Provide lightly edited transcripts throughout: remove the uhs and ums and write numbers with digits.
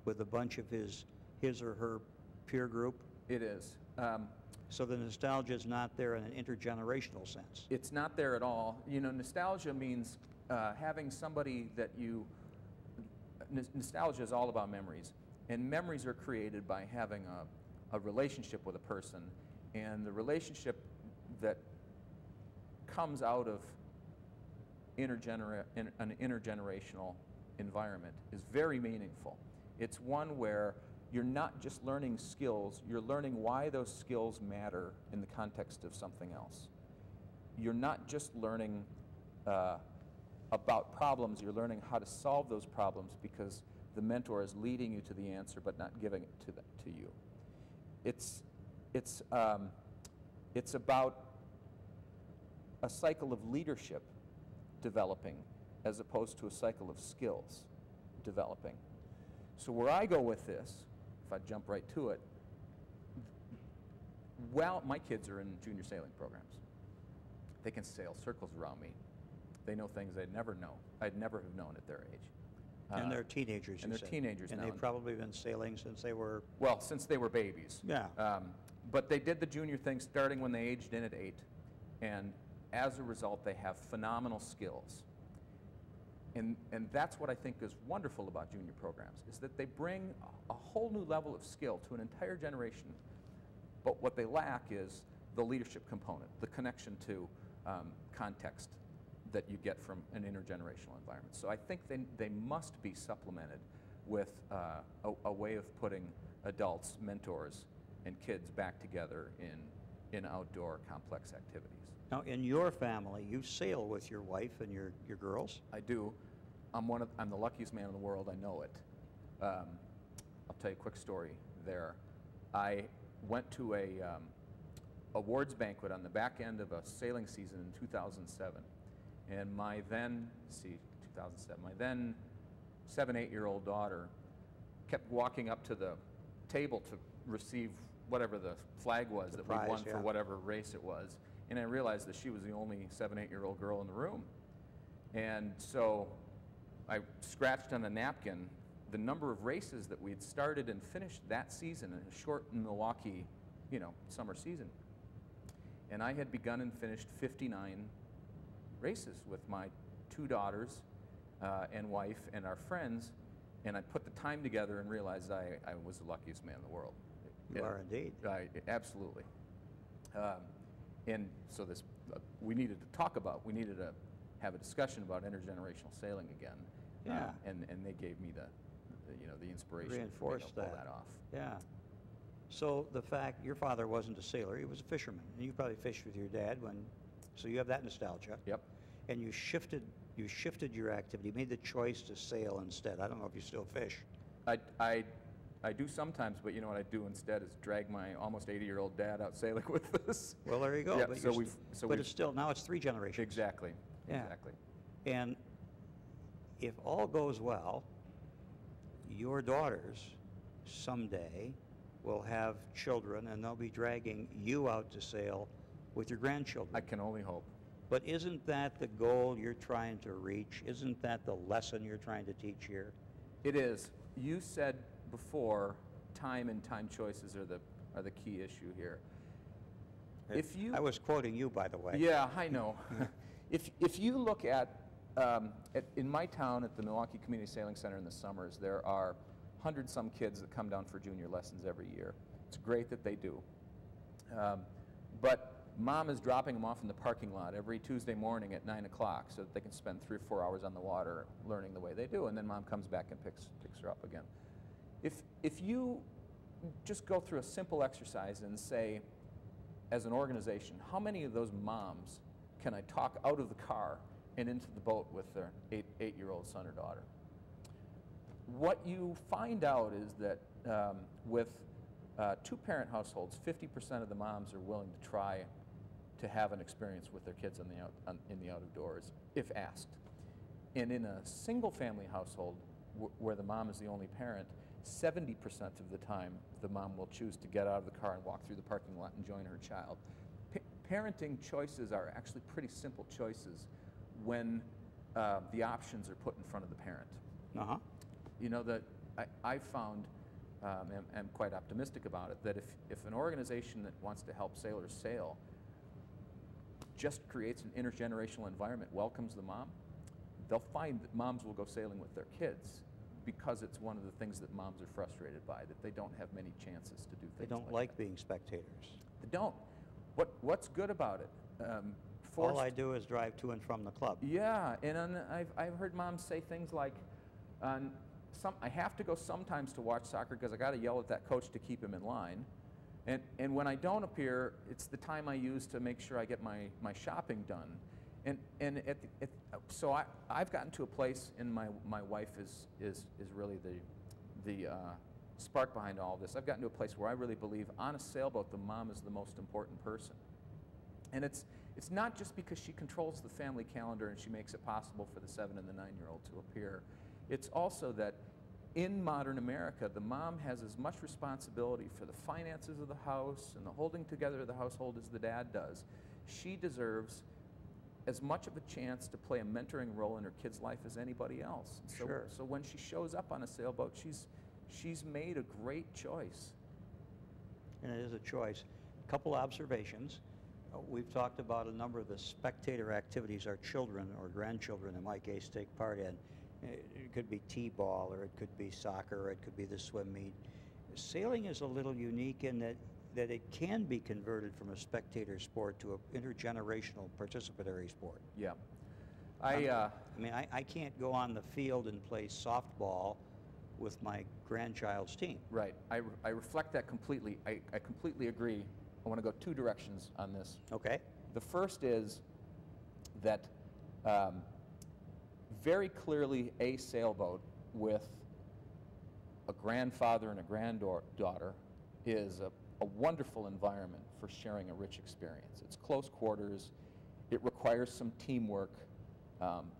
with a bunch of his or her peer group? It is. So the nostalgia is not there in an intergenerational sense. It's not there at all. You know, nostalgia means having somebody that you... Nostalgia is all about memories. And memories are created by having a relationship with a person. And the relationship that comes out of an intergenerational environment is very meaningful. It's one where you're not just learning skills, you're learning why those skills matter in the context of something else. You're not just learning about problems, you're learning how to solve those problems because the mentor is leading you to the answer but not giving it to you. It's about a cycle of leadership developing as opposed to a cycle of skills developing. So where I go with this, if I jump right to it, well, my kids are in junior sailing programs. They can sail circles around me. They know things I'd never have known at their age. And they're teenagers, and they're teenagers and now. they've probably been sailing since they were... Well, since they were babies. Yeah. But they did the junior thing starting when they aged in at 8. And as a result, they have phenomenal skills. And that's what I think is wonderful about junior programs, is that they bring a whole new level of skill to an entire generation. But what they lack is the leadership component, the connection to context that you get from an intergenerational environment. So I think they must be supplemented with a way of putting adults, mentors, and kids back together in outdoor complex activities. Now, in your family, you sail with your wife and your girls? I do. I'm the luckiest man in the world. I know it. I'll tell you a quick story there. I went to a awards banquet on the back end of a sailing season in 2007, and my then 7, 8-year-old daughter kept walking up to the table to receive whatever the flag was that we won for whatever race it was. And I realized that she was the only 7, 8-year-old girl in the room. And so I scratched on a napkin the number of races that we had started and finished that season in a short Milwaukee, summer season. And I had begun and finished 59 races with my 2 daughters and wife and our friends. And I put the time together and realized I was the luckiest man in the world. You are indeed. Absolutely. And so we needed to have a discussion about intergenerational sailing again. Yeah. And they gave me the inspiration Reinforced to pull that off. Yeah. So the fact your father wasn't a sailor, he was a fisherman, and you probably fished with your dad so you have that nostalgia. Yep. And you shifted your activity, made the choice to sail instead. I don't know if you still fish. I do sometimes, but you know what I do instead is drag my almost 80-year-old dad out sailing with us. Well, there you go. Yeah, but it's still, now it's 3 generations. Exactly. Yeah. Exactly. And if all goes well, your daughters someday will have children, and they'll be dragging you out to sail with your grandchildren. I can only hope. But isn't that the goal you're trying to reach? Isn't that the lesson you're trying to teach here? It is. You said before, time and time choices are the key issue here. I was quoting you, by the way. Yeah, I know. If you look at in my town at the Milwaukee Community Sailing Center in the summers, there are 100-some kids that come down for junior lessons every year. It's great that they do. But Mom is dropping them off in the parking lot every Tuesday morning at 9 o'clock so that they can spend 3 or 4 hours on the water learning the way they do, and then Mom comes back and picks her up again. If you just go through a simple exercise and say, as an organization, how many of those moms can I talk out of the car and into the boat with their 8-year-old son or daughter? What you find out is that with 2-parent households, 50% of the moms are willing to try to have an experience with their kids in the out of doors, if asked. And in a single-family household where the mom is the only parent, 70% of the time the mom will choose to get out of the car and walk through the parking lot and join her child. Parenting choices are actually pretty simple choices when the options are put in front of the parent. Uh-huh. You know, I found, am quite optimistic about it, that if an organization that wants to help sailors sail just creates an intergenerational environment, welcomes the mom, they'll find that moms will go sailing with their kids, because it's one of the things that moms are frustrated by, that they don't have many chances to do things. They don't like being spectators. They don't. What's good about it? All I do is drive to and from the club. Yeah, and I've heard moms say things like, I have to go sometimes to watch soccer because I got to yell at that coach to keep him in line. And when I don't appear, it's the time I use to make sure I get my shopping done. And so I've gotten to a place, and my wife is really the spark behind all of this. I've gotten to a place where I really believe on a sailboat the mom is the most important person. And it's not just because she controls the family calendar and she makes it possible for the 7 and the 9-year-old to appear. It's also that in modern America, the mom has as much responsibility for the finances of the house and the holding together of the household as the dad does. She deserves as much of a chance to play a mentoring role in her kid's life as anybody else. Sure. So when she shows up on a sailboat, she's made a great choice. And it is a choice. A couple observations. We've talked about a number of the spectator activities our children or grandchildren, in my case, take part in. It could be t-ball, or it could be soccer, or it could be the swim meet. Sailing is a little unique in that it can be converted from a spectator sport to an intergenerational participatory sport. Yeah. I mean, I can't go on the field and play softball with my grandchild's team. Right. I reflect that completely. I completely agree. I want to go two directions on this. Okay. The first is that very clearly a sailboat with a grandfather and a granddaughter is a wonderful environment for sharing a rich experience. It's close quarters. It requires some teamwork.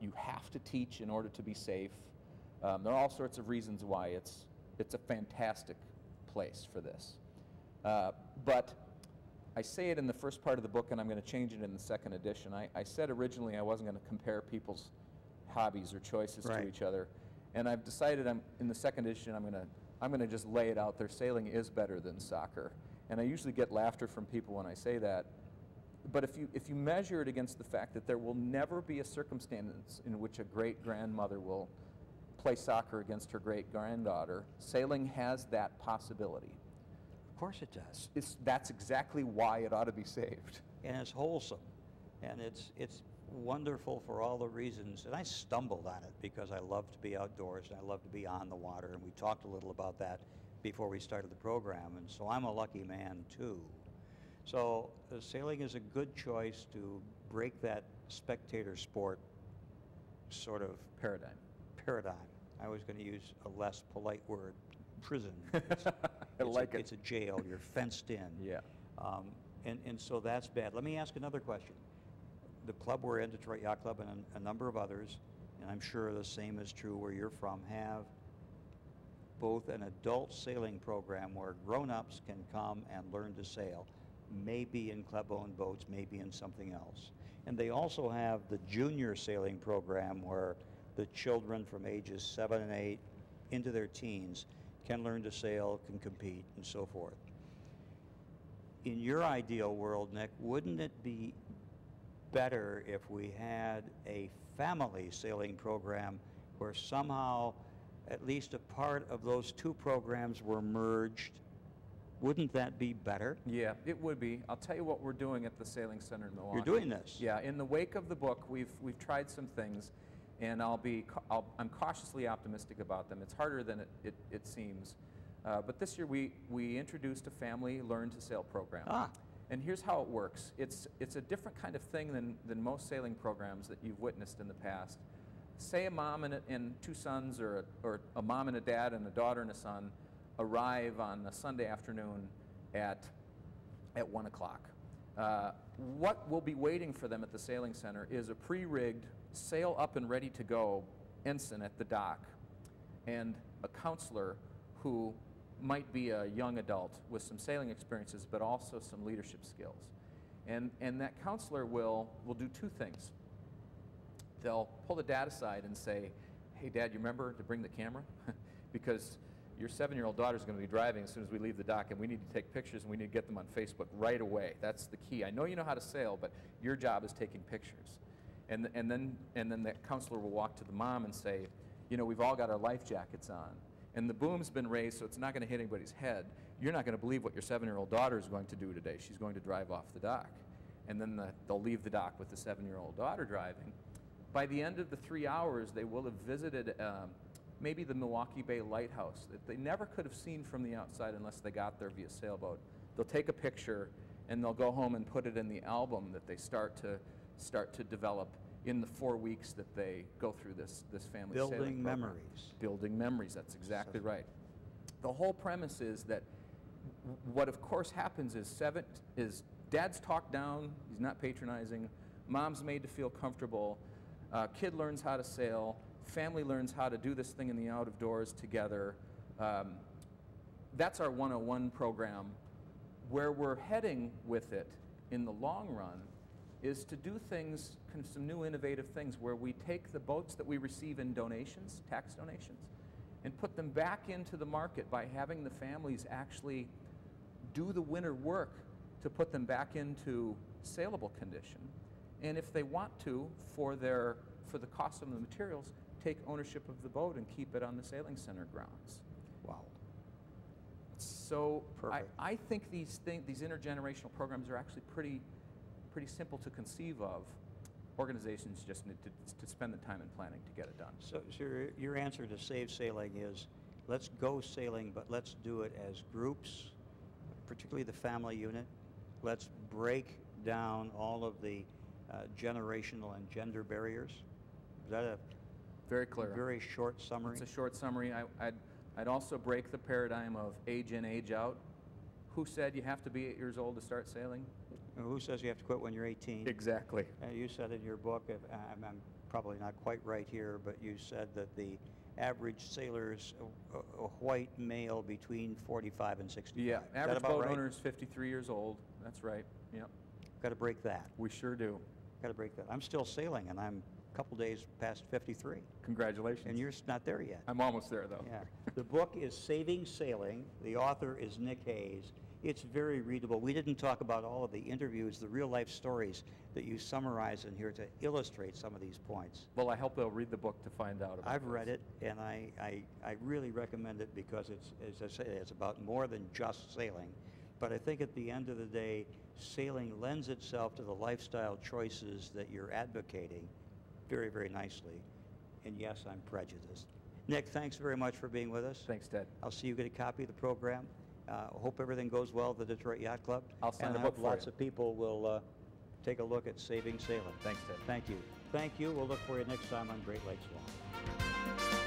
You have to teach in order to be safe. There are all sorts of reasons why it's a fantastic place for this. But I say it in the first part of the book, and I'm going to change it in the second edition. I said originally I wasn't going to compare people's hobbies or choices to each other, and I've decided in the second edition I'm going to just lay it out there. Sailing is better than soccer, and I usually get laughter from people when I say that. But if you measure it against the fact that there will never be a circumstance in which a great grandmother will play soccer against her great granddaughter, sailing has that possibility. Of course it does. That's exactly why it ought to be saved. And it's wholesome, and it's wonderful for all the reasons. And I stumbled on it because I love to be outdoors and I love to be on the water, and we talked a little about that before we started the program, and so I'm a lucky man too. So sailing is a good choice to break that spectator sport sort of paradigm. I was going to use a less polite word, prison. It's a jail. You're fenced in. Yeah. And so that's bad. Let me ask another question. The club we're in, Detroit Yacht Club, and a number of others, and I'm sure the same is true where you're from, have both an adult sailing program where grown-ups can come and learn to sail, maybe in club-owned boats, maybe in something else. And they also have the junior sailing program where the children from ages 7 and 8 into their teens can learn to sail, can compete, and so forth. In your ideal world, Nick, wouldn't it be better if we had a family sailing program where somehow at least a part of those two programs were merged? Wouldn't that be better? Yeah, it would be. I'll tell you what we're doing at the Sailing Center in Milwaukee. You're doing this? Yeah, in the wake of the book, we've tried some things, and I'm cautiously optimistic about them. It's harder than it seems. But this year we introduced a family learn to sail program. And here's how it works. It's a different kind of thing than most sailing programs that you've witnessed in the past. Say a mom and two sons, or a mom and a dad and a daughter and a son arrive on a Sunday afternoon at 1 o'clock. What will be waiting for them at the Sailing Center is a pre-rigged, sail up and ready to go ensign at the dock, and a counselor who might be a young adult with some sailing experiences but also some leadership skills. And that counselor will do two things. They'll pull the dad aside and say, "Hey Dad, you remember to bring the camera?" Because your 7-year-old daughter's going to be driving as soon as we leave the dock, and we need to take pictures, and we need to get them on Facebook right away. That's the key. I know you know how to sail, but your job is taking pictures. And then that counselor will walk to the mom and say, you know, we've all got our life jackets on, and the boom's been raised, so it's not going to hit anybody's head. You're not going to believe what your 7-year-old daughter is going to do today. She's going to drive off the dock. And then they'll leave the dock with the 7-year-old daughter driving. By the end of the 3 hours, they will have visited maybe the Milwaukee Bay Lighthouse that they never could have seen from the outside unless they got there via sailboat. They'll take a picture, and they'll go home and put it in the album that they start to develop in the 4 weeks that they go through this family sailing program. Building memories. Building memories, that's exactly right. The whole premise is that what of course happens is dad's talked down, he's not patronizing, mom's made to feel comfortable, kid learns how to sail, family learns how to do this thing in the out of doors together. That's our 101 program. Where we're heading with it in the long run is to do things, kind of some new innovative things, where we take the boats that we receive in donations, tax donations, and put them back into the market by having the families actually do the winter work to put them back into saleable condition. And if they want to, for the cost of the materials, take ownership of the boat and keep it on the sailing center grounds. Wow. So Perfect. I think these intergenerational programs are actually pretty simple to conceive of. Organizations just need to spend the time and planning to get it done. So your answer to Save Sailing is, let's go sailing, but let's do it as groups, particularly the family unit. Let's break down all of the generational and gender barriers. Is that a very clear, very short summary? It's a short summary. I'd also break the paradigm of age in, age out. Who said you have to be 8 years old to start sailing? Who says you have to quit when you're 18? Exactly. You said in your book, I'm probably not quite right here, but you said that the average sailor's a white male between 45 and 65. Yeah, Is average that about boat right? owner is 53 years old. That's right. Yep. Got to break that. We sure do. Got to break that. I'm still sailing, and I'm a couple days past 53. Congratulations. And you're not there yet. I'm almost there, though. Yeah. The book is Saving Sailing. The author is Nick Hayes. It's very readable. We didn't talk about all of the interviews, the real-life stories that you summarize in here to illustrate some of these points. Well, I hope they'll read the book to find out about I've this. read it, and I really recommend it because it's, as I say, it's about more than just sailing. But I think at the end of the day, sailing lends itself to the lifestyle choices that you're advocating very, very nicely. And yes, I'm prejudiced. Nick, thanks very much for being with us. Thanks, Ted. I'll see you get a copy of the program. Hope everything goes well at the Detroit Yacht Club. I'll sign and the I book hope for lots you. of people will take a look at Saving Sailing. Thanks, Ted. Thank you. Thank you. We'll look for you next time on Great Lakes Law.